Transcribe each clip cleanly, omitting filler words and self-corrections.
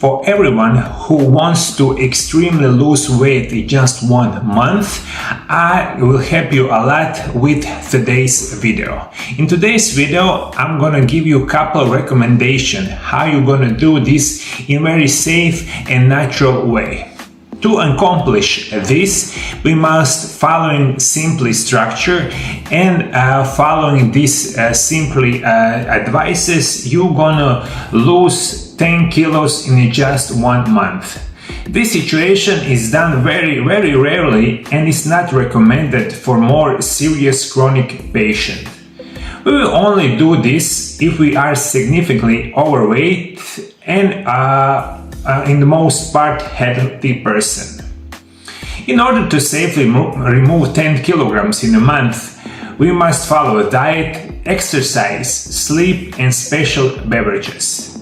For everyone who wants to extremely lose weight in just 1 month, I will help you a lot with today's video. In today's video, I'm gonna give you a couple of recommendations how you're gonna do this in a very safe and natural way. To accomplish this, we must following simply structure and following these simply advices, you're gonna lose 10 kilos in just 1 month. This situation is done very rarely and is not recommended for more serious chronic patients. We will only do this if we are significantly overweight and in the most part healthy person. In order to safely remove 10 kilograms in a month, we must follow a diet, exercise, sleep and special beverages.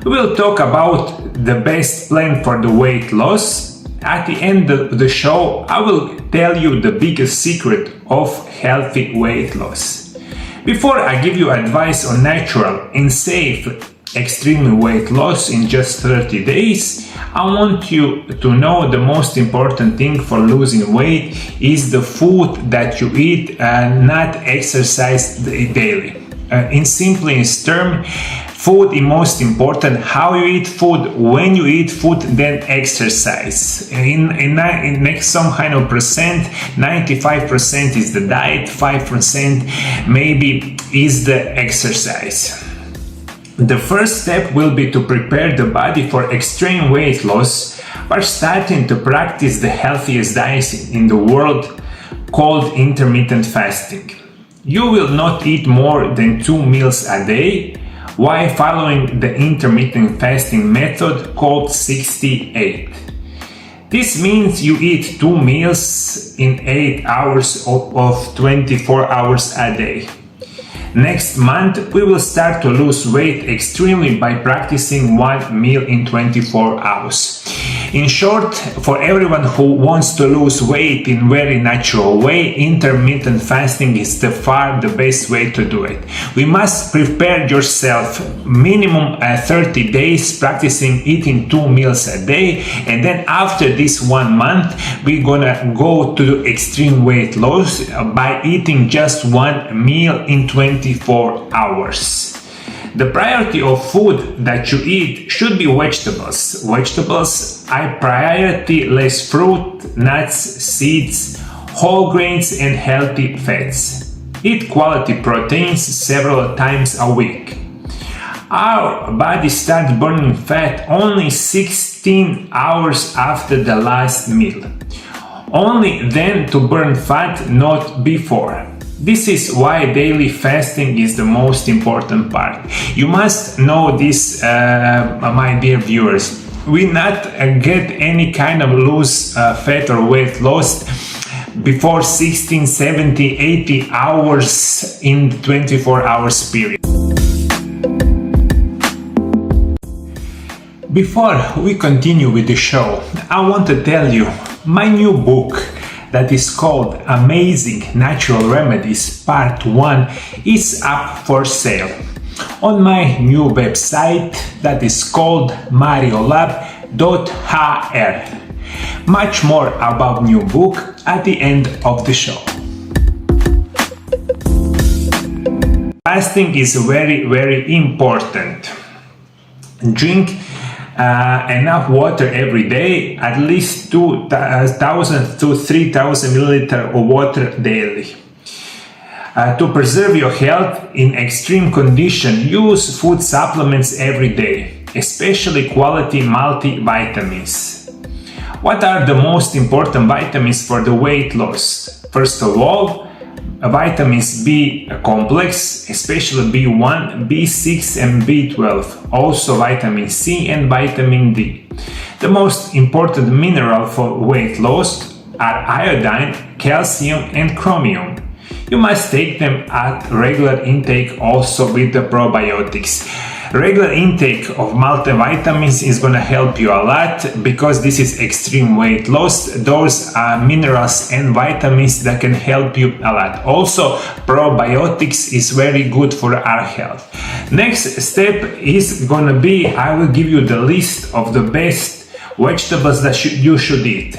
We will talk about the best plan for the weight loss. At the end of the show, I will tell you the biggest secret of healthy weight loss. Before I give you advice on natural and safe extreme weight loss in just 30 days, I want you to know the most important thing for losing weight is the food that you eat and not exercise daily. In simplest term, food is most important. How you eat food, when you eat food, then exercise. In some kind of percent, 95% is the diet, 5% maybe is the exercise. The first step will be to prepare the body for extreme weight loss by starting to practice the healthiest diet in the world called intermittent fasting. You will not eat more than 2 meals a day while following the intermittent fasting method called 68. This means you eat 2 meals in 8 hours of 24 hours a day. Next month, we will start to lose weight extremely by practicing 1 meal in 24 hours. In short, for everyone who wants to lose weight in very natural way, intermittent fasting is far the best way to do it. We must prepare yourself minimum 30 days practicing eating 2 meals a day, and then after this 1 month, we're gonna go to extreme weight loss by eating just 1 meal in 24 hours. The priority of food that you eat should be vegetables. Vegetables are priority less fruit, nuts, seeds, whole grains and healthy fats. Eat quality proteins several times a week. Our body starts burning fat only 16 hours after the last meal. Only then to burn fat, not before. This is why daily fasting is the most important part. You must know this, my dear viewers. We not get any kind of lose fat or weight loss before 16, 70, 80 hours in 24 hours period. Before we continue with the show, I want to tell you my new book that is called Amazing Natural Remedies Part 1 is up for sale on my new website that is called Mariolab.hr. Much more about new book at the end of the show. Fasting is very important. Drink enough water every day, at least 2,000 to 3,000 milliliters of water daily. To preserve your health in extreme condition, use food supplements every day, especially quality multivitamins. What are the most important vitamins for the weight loss? First of all, vitamins B complex, especially B1, B6 and B12, also vitamin C and vitamin D. The most important mineral for weight loss are iodine, calcium and chromium. You must take them at regular intake also with the probiotics. Regular intake of multivitamins is going to help you a lot because this is extreme weight loss. Those are minerals and vitamins that can help you a lot. Also, probiotics is very good for our health. Next step is going to be, I will give you the list of the best vegetables that you should eat.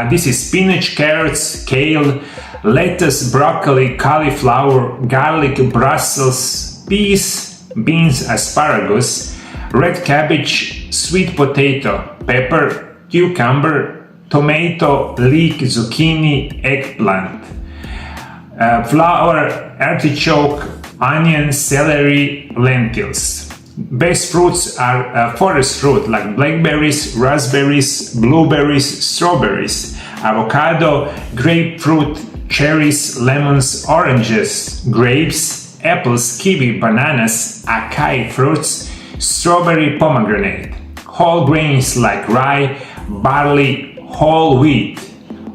This is spinach, carrots, kale, lettuce, broccoli, cauliflower, garlic, Brussels, peas, beans, asparagus, red cabbage, sweet potato, pepper, cucumber, tomato, leek, zucchini, eggplant, flower, artichoke, onion, celery, lentils. Best fruits are forest fruit like blackberries, raspberries, blueberries, strawberries, avocado, grapefruit, cherries, lemons, oranges, grapes, apples, kiwi, bananas, acai fruits, strawberry, pomegranate. Whole grains like rye, barley, whole wheat,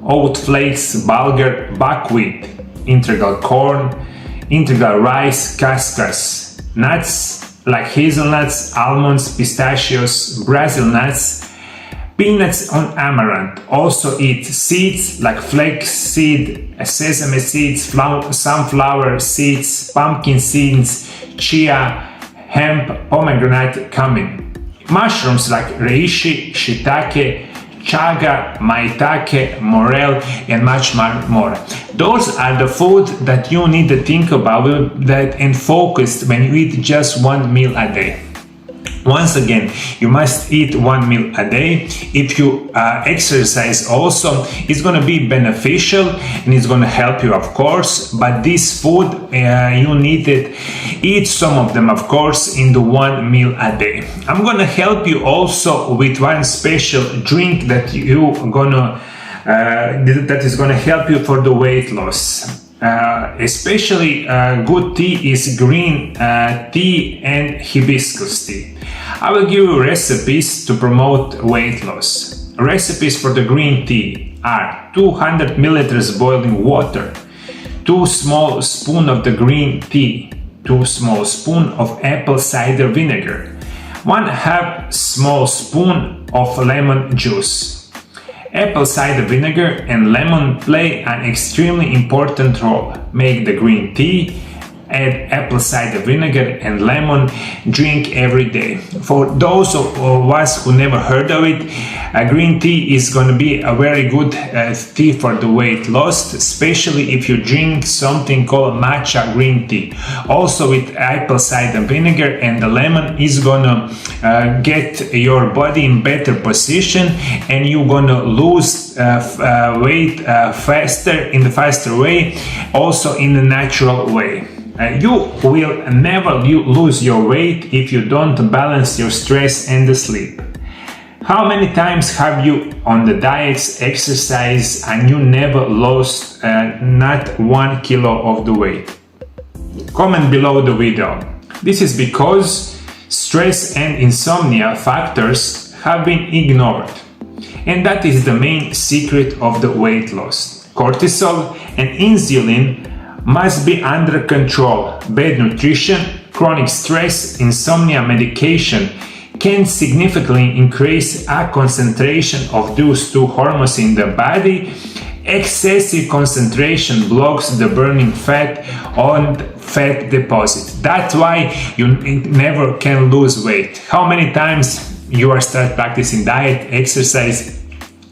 oat flakes, bulgur, buckwheat, integral corn, integral rice, cascas, nuts like hazelnuts, almonds, pistachios, Brazil nuts, peanuts on amaranth. Also eat seeds like flax seed, sesame seeds, sunflower seeds, pumpkin seeds, chia, hemp, pomegranate, cumin. Mushrooms like reishi, shiitake, chaga, maitake, morel, and much more. Those are the food that you need to think about that and focus when you eat just one meal a day. Once again, you must eat one meal a day. If you exercise also, it's going to be beneficial and it's going to help you, of course. But this food, you need it. Eat some of them, of course, in the one meal a day. I'm going to help you also with one special drink that that is going to help you for the weight loss. Especially good tea is green tea and hibiscus tea. I will give you recipes to promote weight loss. Recipes for the green tea are 200 milliliters boiling water, 2 small spoons of the green tea, 2 small spoons of apple cider vinegar, 1/2 small spoon of lemon juice. Apple cider vinegar and lemon play an extremely important role. Make the green tea, add apple cider vinegar and lemon, drink every day. For those of us who never heard of it, green tea is going to be a very good tea for the weight loss, especially if you drink something called matcha green tea. Also with apple cider vinegar and the lemon is going to get your body in better position and you're going to lose weight in the faster way, also in a natural way. You will never lose your weight if you don't balance your stress and the sleep. How many times have you on the diets, exercise, and you never lost not 1 kilo of the weight? Comment below the video. This is because stress and insomnia factors have been ignored. And that is the main secret of the weight loss. Cortisol and insulin must be under control. Bad nutrition, chronic stress, insomnia medication can significantly increase a concentration of those two hormones in the body. Excessive concentration blocks the burning fat on fat deposit. That's why you never can lose weight. How many times you are start practicing diet, exercise,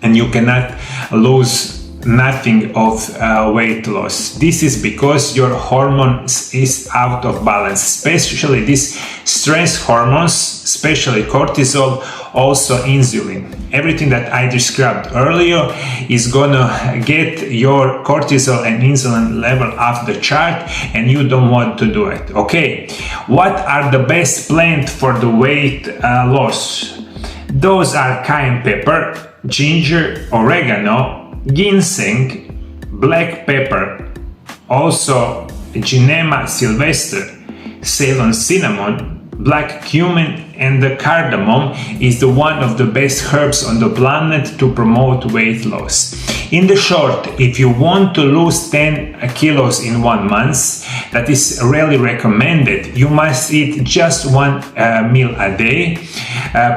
and you cannot lose nothing of weight loss? This is because your hormones is out of balance, especially these stress hormones, especially cortisol, also insulin. Everything that I described earlier is gonna get your cortisol and insulin level off the chart and you don't want to do it. Okay, what are the best plants for the weight loss? Those are cayenne pepper, ginger, oregano, ginseng, black pepper, also Ginema sylvestre, Ceylon cinnamon, black cumin, and the cardamom is the one of the best herbs on the planet to promote weight loss. In the short, if you want to lose 10 kilos in 1 month, that is really recommended. You must eat just one meal a day,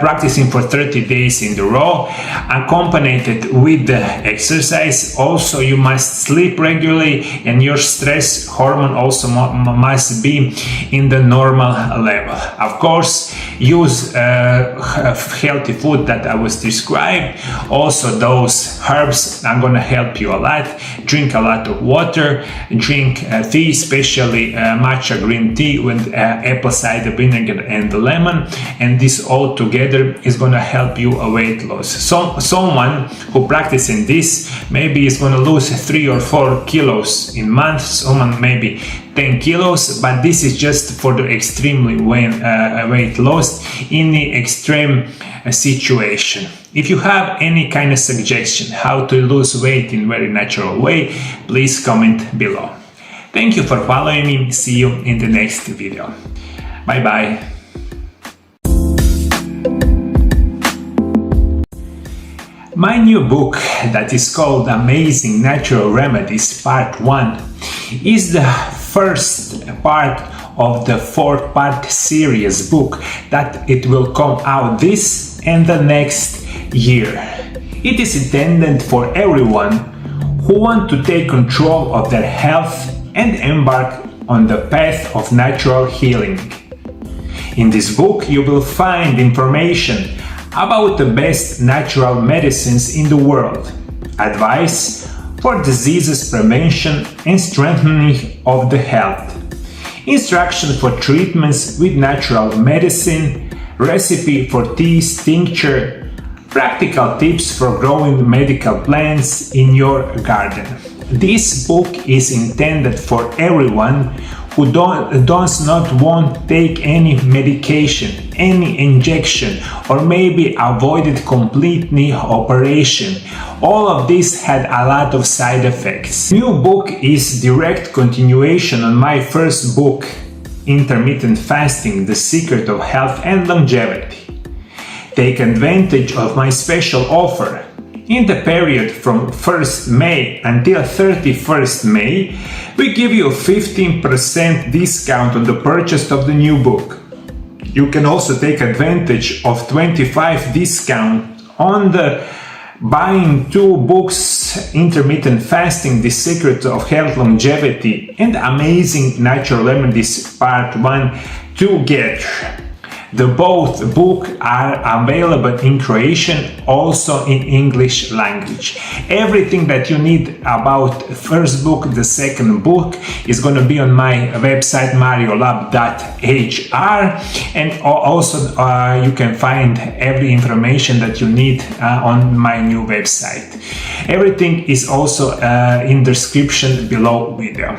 practicing for 30 days in a row, accompanied with the exercise. Also, you must sleep regularly, and your stress hormone also must be in the normal level. Of course, use healthy food that I was described. Also, those herbs are gonna help you a lot. Drink a lot of water, drink tea, especially matcha green tea with apple cider vinegar and lemon, and this all together is gonna help you a weight loss. So someone who practicing this maybe is gonna lose 3 or 4 kilos in month, someone maybe 10 kilos, but this is just for the extremely weight loss in the extreme situation. If you have any kind of suggestion how to lose weight in very natural way, please comment below. Thank you for following me. See you in the next video. Bye bye. My new book that is called Amazing Natural Remedies Part 1 is the first part of the 4-part series book that it will come out this and the next year. It is intended for everyone who want to take control of their health and embark on the path of natural healing. In this book you will find information about the best natural medicines in the world, advice for diseases prevention and strengthening of the health, instructions for treatments with natural medicine, recipe for teas, tincture, practical tips for growing medical plants in your garden. This book is intended for everyone who does not want to take any medication, any injection, or maybe avoided completely operation. All of this had a lot of side effects. New book is direct continuation on my first book, Intermittent Fasting, The Secret of Health and Longevity. Take advantage of my special offer. In the period from 1st May until 31st May, we give you a 15% discount on the purchase of the new book. You can also take advantage of 25% discount on the buying 2 books, Intermittent Fasting, The Secret of Health Longevity, and Amazing Natural Remedies Part 1 together. The both books are available in Croatian, also in English language. Everything that you need about first book, the second book is going to be on my website mariolab.hr, and also you can find every information that you need on my new website. Everything is also in the description below video.